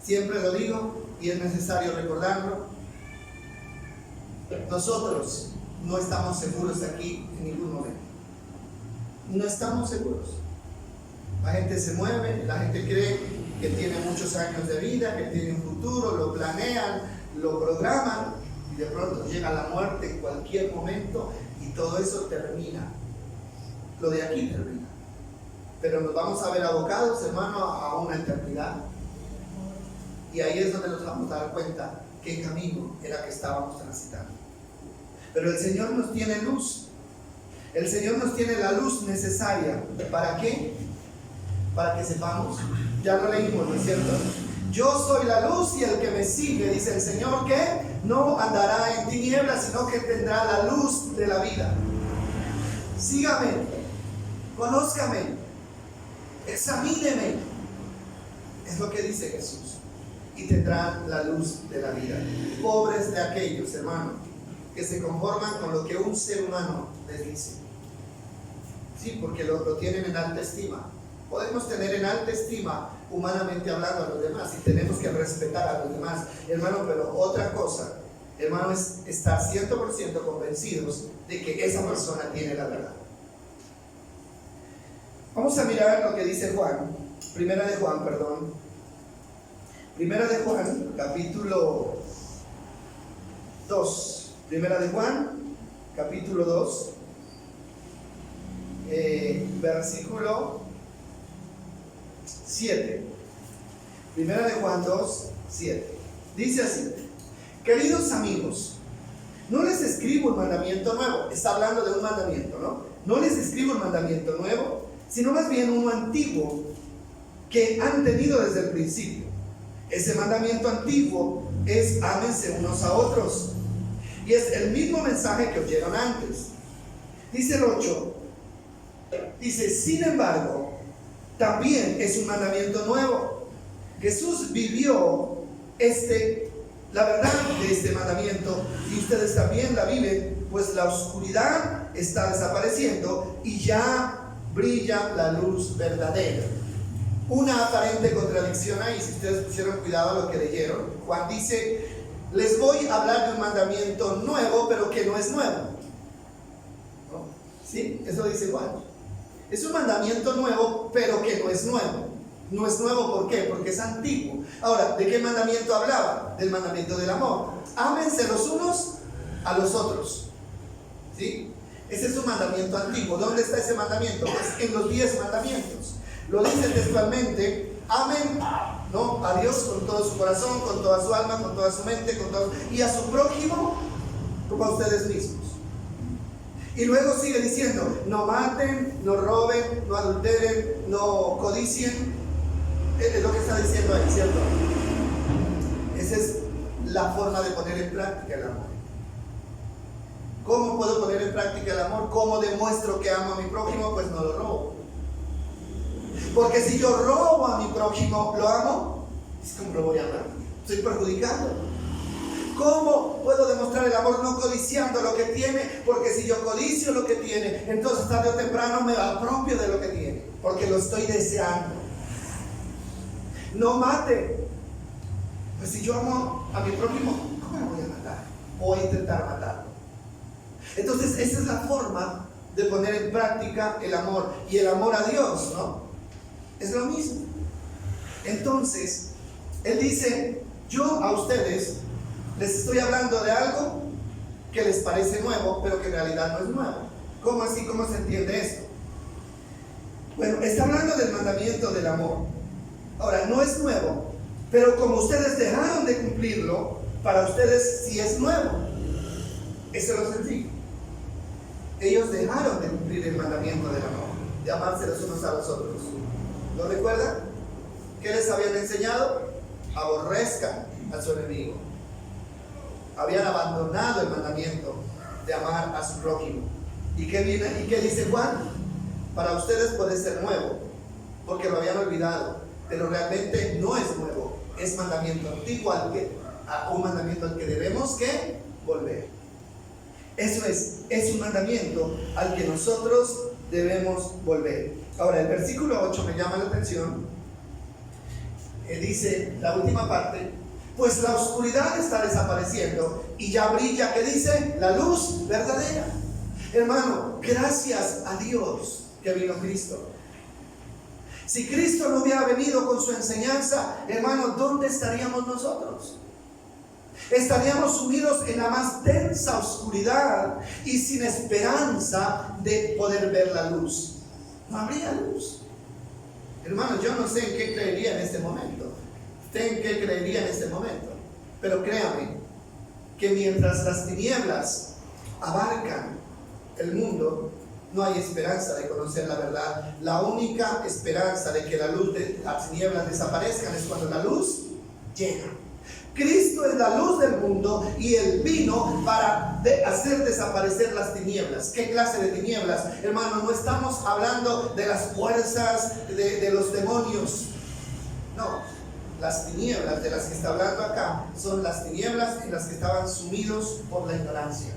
Siempre lo digo y es necesario recordarlo. Nosotros no estamos seguros aquí en ningún momento. No estamos seguros. La gente se mueve, la gente cree que tiene muchos años de vida, que tiene un futuro, lo planean, lo programan y de pronto llega la muerte en cualquier momento y todo eso termina. Lo de aquí termina. Pero nos vamos a ver abocados, hermano, a una eternidad. Y ahí es donde nos vamos a dar cuenta qué camino era que estábamos transitando. Pero el Señor nos tiene luz. El Señor nos tiene la luz necesaria. ¿Para qué? Para que sepamos. Ya lo leímos, ¿no es cierto? Yo soy la luz y el que me sigue, dice el Señor, que no andará en tinieblas, sino que tendrá la luz de la vida. Sígame, conózcame, examíneme. Es lo que dice Jesús. Y tendrán la luz de la vida. Pobres de aquellos, hermanos, que se conforman con lo que un ser humano les dice. Sí, porque lo tienen en alta estima. Podemos tener en alta estima, humanamente hablando, a los demás, y tenemos que respetar a los demás, hermano, pero otra cosa, hermano, es estar 100% convencidos de que esa persona tiene la verdad. Vamos a mirar lo que dice Juan, Primera de Juan, capítulo 2. Primera de Juan, capítulo 2, versículo 7. Primera de Juan 2, 7. Dice así: queridos amigos, no les escribo un mandamiento nuevo. Está hablando de un mandamiento, ¿no? No les escribo un mandamiento nuevo, sino más bien uno antiguo que han tenido desde el principio. Ese mandamiento antiguo es: ámense unos a otros. Y es el mismo mensaje que oyeron antes. Dice el 8. Dice: sin embargo, también es un mandamiento nuevo. Jesús vivió la verdad de este mandamiento y ustedes también la viven, pues la oscuridad está desapareciendo y ya brilla la luz verdadera. Una aparente contradicción ahí, si ustedes pusieron cuidado a lo que leyeron. Juan dice: les voy a hablar de un mandamiento nuevo, pero que no es nuevo. ¿No? ¿Sí? Eso dice Juan. Es un mandamiento nuevo, pero que no es nuevo. No es nuevo, ¿por qué? Porque es antiguo. Ahora, ¿de qué mandamiento hablaba? Del mandamiento del amor. Ámense los unos a los otros. ¿Sí? Ese es un mandamiento antiguo. ¿Dónde está ese mandamiento? Pues en los 10 mandamientos. Lo dice textualmente: amen, ¿no?, a Dios con todo su corazón, con toda su alma, con toda su mente, y a su prójimo como a ustedes mismos. Y luego sigue diciendo: no maten, no roben, no adulteren, no codicien. Es lo que está diciendo ahí, ¿cierto? Esa es la forma de poner en práctica el amor. ¿Cómo puedo poner en práctica el amor? ¿Cómo demuestro que amo a mi prójimo? Pues no lo robo. Porque si yo robo a mi prójimo, ¿lo amo? ¿Cómo lo voy a amar? Estoy perjudicando. ¿Cómo puedo demostrar el amor? No codiciando lo que tiene, porque si yo codicio lo que tiene, entonces tarde o temprano me apropio de lo que tiene, porque lo estoy deseando. No mate. Pues si yo amo a mi prójimo, ¿cómo lo voy a matar? O a intentar matarlo. Entonces esa es la forma de poner en práctica el amor. Y el amor a Dios, ¿no? Es lo mismo. Entonces, Él dice: yo a ustedes les estoy hablando de algo que les parece nuevo, pero que en realidad no es nuevo. ¿Cómo así? ¿Cómo se entiende esto? Bueno, está hablando del mandamiento del amor. Ahora, no es nuevo, pero como ustedes dejaron de cumplirlo, para ustedes sí es nuevo. Eso es lo sencillo. Ellos dejaron de cumplir el mandamiento del amor, de amarse los unos a los otros. ¿Lo recuerdan? ¿Qué les habían enseñado? Aborrezcan a su enemigo. Habían abandonado el mandamiento de amar a su prójimo. ¿Y qué dice Juan? Para ustedes puede ser nuevo, porque lo habían olvidado, pero realmente no es nuevo, es mandamiento antiguo, un mandamiento al que debemos que volver. Eso es un mandamiento al que nosotros debemos volver. Ahora, el versículo 8 me llama la atención. Dice la última parte: pues la oscuridad está desapareciendo y ya brilla, ¿qué dice? La luz verdadera. Hermano, gracias a Dios que vino Cristo. Si Cristo no hubiera venido con su enseñanza, hermano, ¿dónde estaríamos nosotros? Estaríamos sumidos en la más densa oscuridad y sin esperanza de poder ver la luz. No habría luz. Hermano, yo no sé en qué creería en este momento. ¿Usted en qué creería en este momento? Pero créame que mientras las tinieblas abarcan el mundo, no hay esperanza de conocer la verdad. La única esperanza de que la luz de las tinieblas desaparezcan es cuando la luz llega. Cristo es la luz del mundo y Él vino para hacer desaparecer las tinieblas. ¿Qué clase de tinieblas? Hermano, no estamos hablando de las fuerzas de los demonios. No, las tinieblas de las que está hablando acá son las tinieblas en las que estaban sumidos por la ignorancia.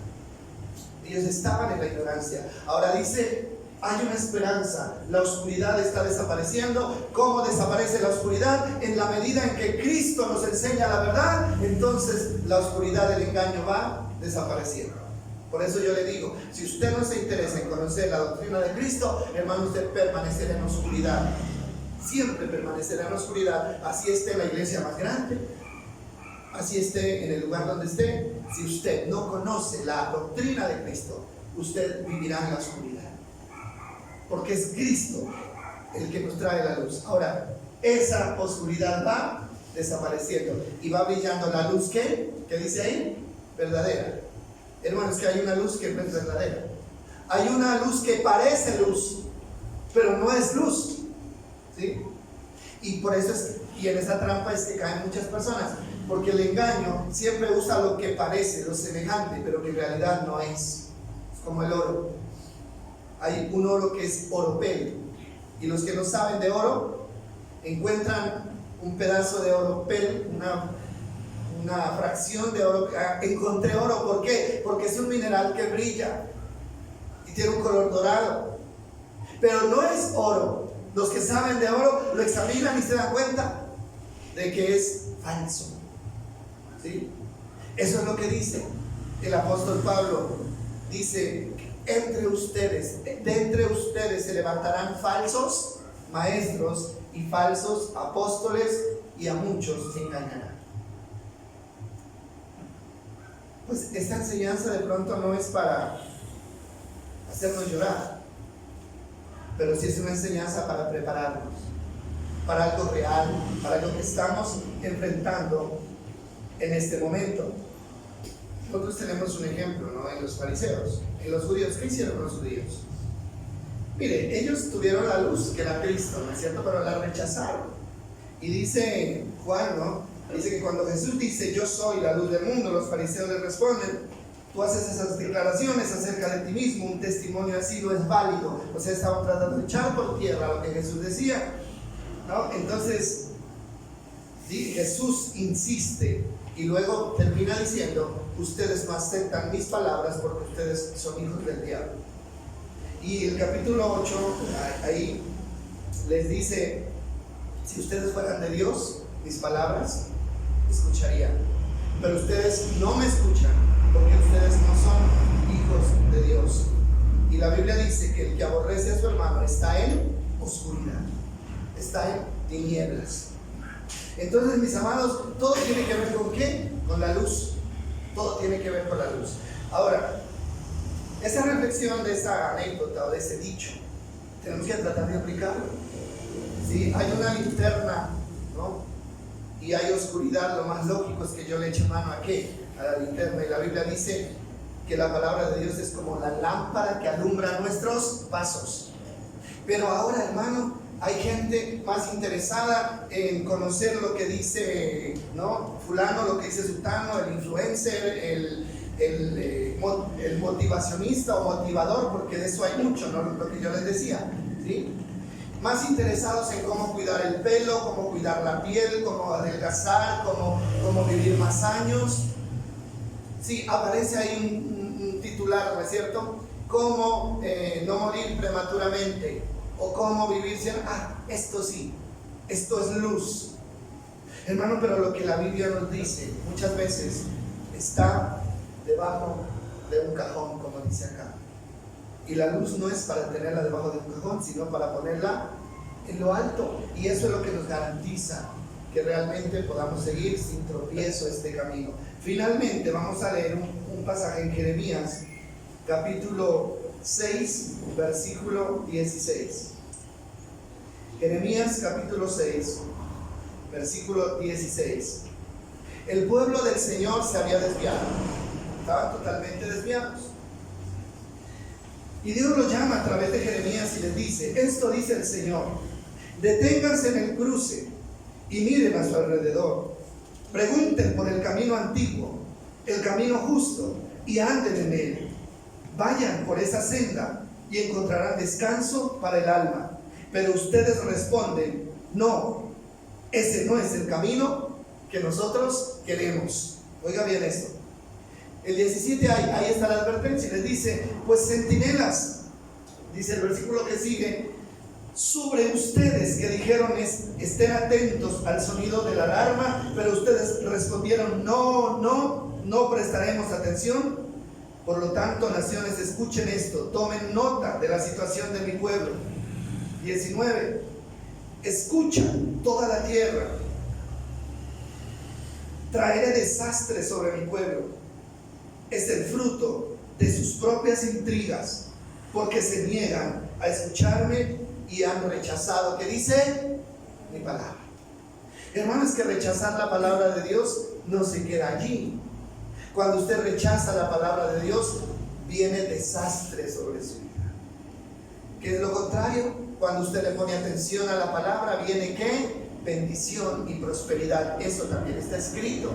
Ellos estaban en la ignorancia. Ahora dice, hay una esperanza. La oscuridad está desapareciendo. ¿Cómo desaparece la oscuridad? En la medida en que Cristo nos enseña la verdad, entonces la oscuridad del engaño va desapareciendo. Por eso yo le digo, si usted no se interesa en conocer la doctrina de Cristo, hermano, usted permanecerá en oscuridad. Siempre permanecerá en oscuridad. Así esté en la iglesia más grande, así esté en el lugar donde esté. Si usted no conoce la doctrina de Cristo, usted vivirá en la oscuridad. Porque es Cristo el que nos trae la luz. Ahora, esa oscuridad va desapareciendo y va brillando la luz ¿qué dice ahí? Verdadera. Hermanos, que hay una luz que no es verdadera. Hay una luz que parece luz, pero no es luz. ¿Sí? Y por eso y en esa trampa es que caen muchas personas, porque el engaño siempre usa lo que parece, lo semejante, pero que en realidad no es. Es como el oro. Hay un oro que es oropel, y los que no saben de oro encuentran un pedazo de oropel, una fracción de oro. Encontré oro, ¿por qué? Porque es un mineral que brilla y tiene un color dorado, pero no es oro. Los que saben de oro lo examinan y se dan cuenta de que es falso. ¿Sí? Eso es lo que dice el apóstol Pablo. Dice, de entre ustedes se levantarán falsos maestros y falsos apóstoles, y a muchos se engañarán. Pues esta enseñanza de pronto no es para hacernos llorar, pero sí es una enseñanza para prepararnos para algo real, para lo que estamos enfrentando en este momento. Nosotros tenemos un ejemplo, ¿no? En los fariseos, en los judíos. ¿Qué hicieron los judíos? Mire, ellos tuvieron la luz que era Cristo, ¿no es cierto? Pero la rechazaron. Y dice Juan, ¿no? Dice que cuando Jesús dice, yo soy la luz del mundo, los fariseos le responden, tú haces esas declaraciones acerca de ti mismo, un testimonio así no es válido. O sea, estaban tratando de echar por tierra lo que Jesús decía, ¿no? Entonces, sí, Jesús insiste y luego termina diciendo, ustedes no aceptan mis palabras porque ustedes son hijos del diablo. Y el capítulo 8, ahí les dice, si ustedes fueran de Dios, mis palabras escucharían, pero ustedes no me escuchan porque ustedes no son hijos de Dios. Y la Biblia dice que el que aborrece a su hermano está en oscuridad, está en tinieblas. Entonces, mis amados, todo tiene que ver con ¿qué? Con la luz. Todo tiene que ver con la luz. Ahora, esa reflexión de esa anécdota o de ese dicho tenemos que tratar de aplicarlo. Si hay una linterna, ¿no?, y hay oscuridad, lo más lógico es que yo le eche mano ¿a qué? A la linterna. Y la Biblia dice que la palabra de Dios es como la lámpara que alumbra nuestros pasos. Pero ahora, hermano, hay gente más interesada en conocer lo que dice, ¿no?, fulano, lo que dice sutano, el influencer, el motivacionista o motivador, porque de eso hay mucho, ¿no?, lo que yo les decía, ¿sí? Más interesados en cómo cuidar el pelo, cómo cuidar la piel, cómo adelgazar, cómo vivir más años. Sí, aparece ahí un titular, ¿no es cierto? Cómo no morir prematuramente, o cómo vivir sin... esto sí, esto es luz. Hermano, pero lo que la Biblia nos dice muchas veces está debajo de un cajón, como dice acá. Y la luz no es para tenerla debajo de un cajón, sino para ponerla en lo alto. Y eso es lo que nos garantiza que realmente podamos seguir sin tropiezo este camino. Finalmente vamos a leer un pasaje en Jeremías, capítulo 6, versículo 16. Jeremías capítulo 6, versículo 16. El pueblo del Señor se había desviado, estaban totalmente desviados. Y Dios los llama a través de Jeremías y les dice: esto dice el Señor, deténganse en el cruce y miren a su alrededor, pregunten por el camino antiguo, el camino justo, y anden en él. Vayan por esa senda y encontrarán descanso para el alma. Pero ustedes responden: no, ese no es el camino que nosotros queremos. Oiga bien esto. El 17, ahí está la advertencia, les dice: pues centinelas, dice el versículo que sigue, sobre ustedes que dijeron estén atentos al sonido de la alarma, pero ustedes respondieron: no prestaremos atención. Por lo tanto, naciones, escuchen esto, tomen nota de la situación de mi pueblo. 19, escucha toda la tierra, traeré desastre sobre mi pueblo. Es el fruto de sus propias intrigas, porque se niegan a escucharme y han rechazado, ¿qué dice? Mi palabra. Hermanos, que rechazar la palabra de Dios no se queda allí. Cuando usted rechaza la palabra de Dios, viene desastre sobre su vida. ¿Qué es lo contrario? Cuando usted le pone atención a la palabra, viene ¿qué? Bendición y prosperidad. Eso también está escrito.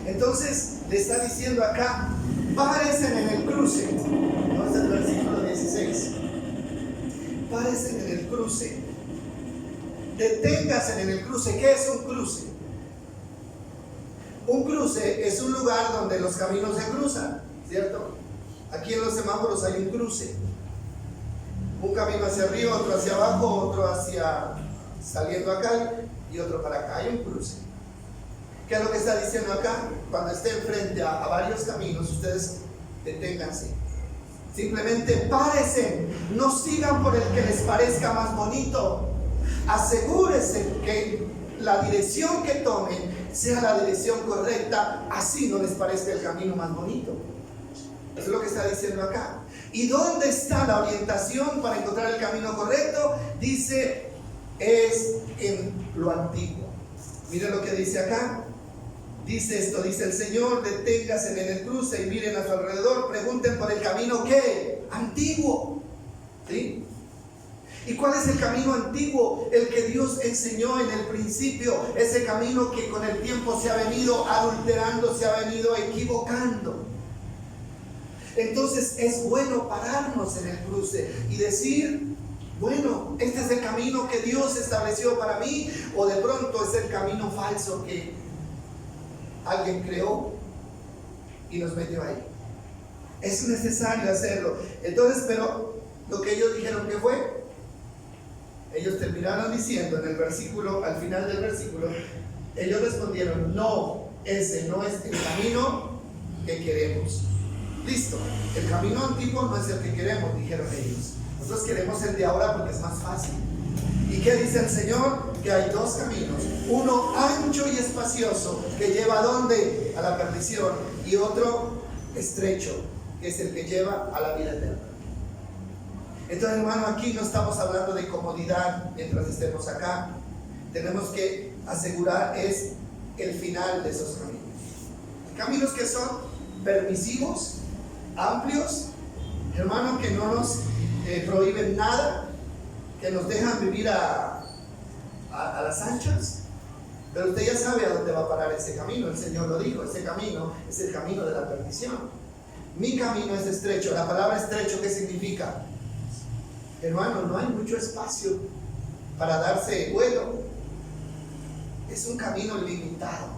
Entonces le está diciendo acá: párense en el cruce. No es el versículo 16. Párense en el cruce. Deténganse en el cruce. ¿Qué es un cruce? Un cruce es un lugar donde los caminos se cruzan, ¿cierto? Aquí en los semáforos hay un cruce. Un camino hacia arriba, otro hacia abajo, otro hacia saliendo acá y otro para acá. Hay un cruce. ¿Qué es lo que está diciendo acá? Cuando estén frente a varios caminos, ustedes deténganse. Simplemente párense. No sigan por el que les parezca más bonito. Asegúrense que la dirección que tomen sea la dirección correcta, así no les parezca el camino más bonito. Eso es lo que está diciendo acá. ¿Y dónde está la orientación para encontrar el camino correcto? Dice, es en lo antiguo. Miren lo que dice acá. Dice esto, dice el Señor: deténganse en el cruce y miren a su alrededor, pregunten por el camino ¿qué? Antiguo. ¿Sí? ¿Y cuál es el camino antiguo? El que Dios enseñó en el principio, ese camino que con el tiempo se ha venido adulterando, se ha venido equivocando. Entonces es bueno pararnos en el cruce y decir: bueno, este es el camino que Dios estableció para mí, o de pronto es el camino falso que alguien creó y nos metió ahí. Es necesario hacerlo. Entonces, pero lo que ellos dijeron que fue, ellos terminaron diciendo en el versículo, al final del versículo, ellos respondieron: no, ese no es el camino que queremos. Listo, el camino antiguo no es el que queremos, dijeron ellos. Nosotros queremos el de ahora porque es más fácil. ¿Y qué dice el Señor? Que hay dos caminos, uno ancho y espacioso que lleva ¿a dónde? A la perdición, y otro estrecho que es el que lleva a la vida eterna. Entonces, hermano, aquí no estamos hablando de comodidad mientras estemos acá. Tenemos que asegurar es el final de esos caminos. Caminos que son permisivos, amplios, hermano, que no nos prohíben nada, que nos dejan vivir a las anchas. Pero usted ya sabe a dónde va a parar ese camino. El Señor lo dijo, ese camino es el camino de la perdición. Mi camino es estrecho. La palabra estrecho, ¿qué significa? Hermano, no hay mucho espacio para darse vuelo. Es un camino limitado.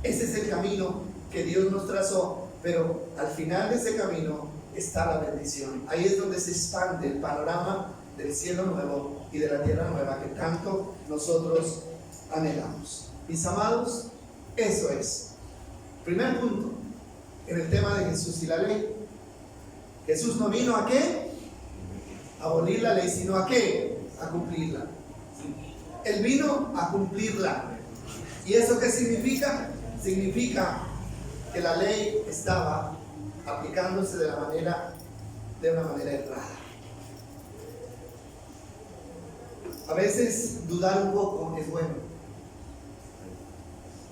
Ese es el camino que Dios nos trazó, pero al final de ese camino está la bendición. Ahí es donde se expande el panorama del cielo nuevo y de la tierra nueva que tanto nosotros anhelamos. Mis amados, eso es. Primer punto, en el tema de Jesús y la ley. Jesús no vino a ¿qué? A abolir la ley, sino a ¿qué? A cumplirla. Él vino a cumplirla. ¿Y eso qué significa? Significa que la ley estaba aplicándose de una manera errada. A veces dudar un poco es bueno,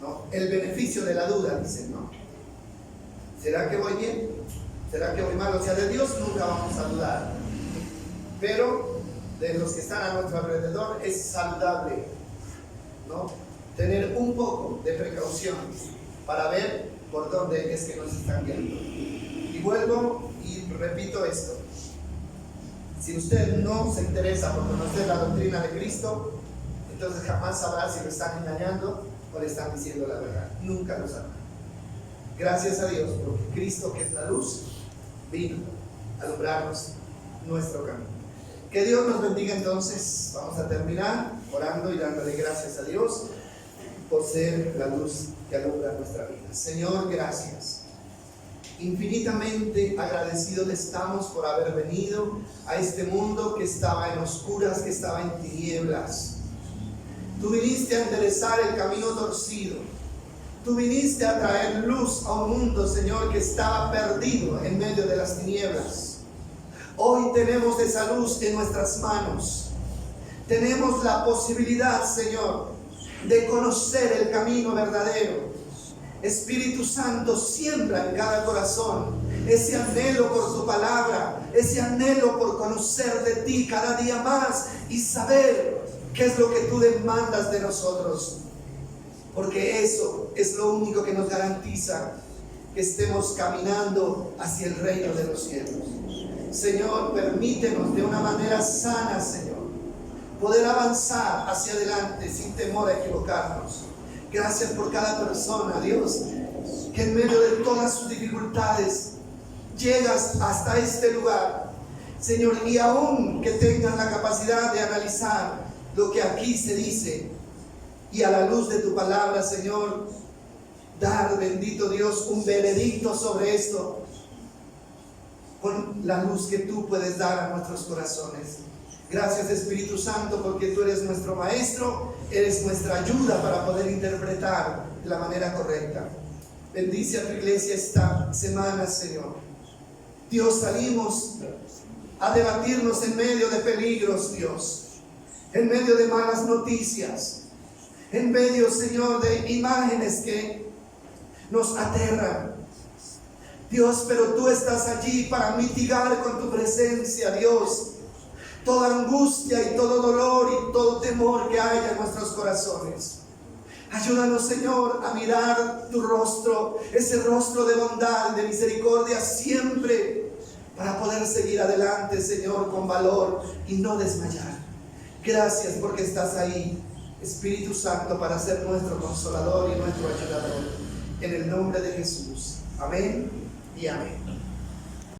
¿no? El beneficio de la duda, dicen, ¿no? ¿Será que voy bien? ¿Será que voy mal? O sea, de Dios nunca vamos a dudar, pero de los que están a nuestro alrededor es saludable, ¿no? Tener un poco de precaución para ver por dónde es que nos están guiando. Y vuelvo y repito esto: si usted no se interesa por conocer la doctrina de Cristo, entonces jamás sabrá si lo están engañando o le están diciendo la verdad. Nunca lo sabrá. Gracias a Dios, porque Cristo, que es la luz, vino a alumbrarnos nuestro camino. Que Dios nos bendiga. Entonces vamos a terminar orando y dándole gracias a Dios por ser la luz que alumbra nuestra vida. Señor, gracias. Infinitamente agradecidos estamos por haber venido a este mundo que estaba en oscuras, que estaba en tinieblas. Tú viniste a enderezar el camino torcido. Tú viniste a traer luz a un mundo, Señor, que estaba perdido en medio de las tinieblas. Hoy tenemos esa luz en nuestras manos. Tenemos la posibilidad, Señor, de conocer el camino verdadero. Espíritu Santo, siembra en cada corazón ese anhelo por tu palabra, ese anhelo por conocer de ti cada día más y saber qué es lo que tú demandas de nosotros, porque eso es lo único que nos garantiza que estemos caminando hacia el reino de los cielos. Señor, permítenos de una manera sana, Señor, poder avanzar hacia adelante sin temor a equivocarnos. Gracias por cada persona, Dios, que en medio de todas sus dificultades llegas hasta este lugar, Señor, y aún que tengas la capacidad de analizar lo que aquí se dice y a la luz de tu palabra, Señor, dar, bendito Dios, un veredicto sobre esto con la luz que tú puedes dar a nuestros corazones. Gracias, Espíritu Santo, porque tú eres nuestro maestro, eres nuestra ayuda para poder interpretar de la manera correcta. Bendice a tu iglesia esta semana, Señor. Dios, salimos a debatirnos en medio de peligros, Dios, en medio de malas noticias, en medio, Señor, de imágenes que nos aterran. Dios, pero tú estás allí para mitigar con tu presencia, Dios, toda angustia y todo dolor y todo temor que haya en nuestros corazones. Ayúdanos, Señor, a mirar tu rostro, ese rostro de bondad, de misericordia siempre, para poder seguir adelante, Señor, con valor y no desmayar. Gracias porque estás ahí, Espíritu Santo, para ser nuestro consolador y nuestro ayudador. En el nombre de Jesús. Amén y amén.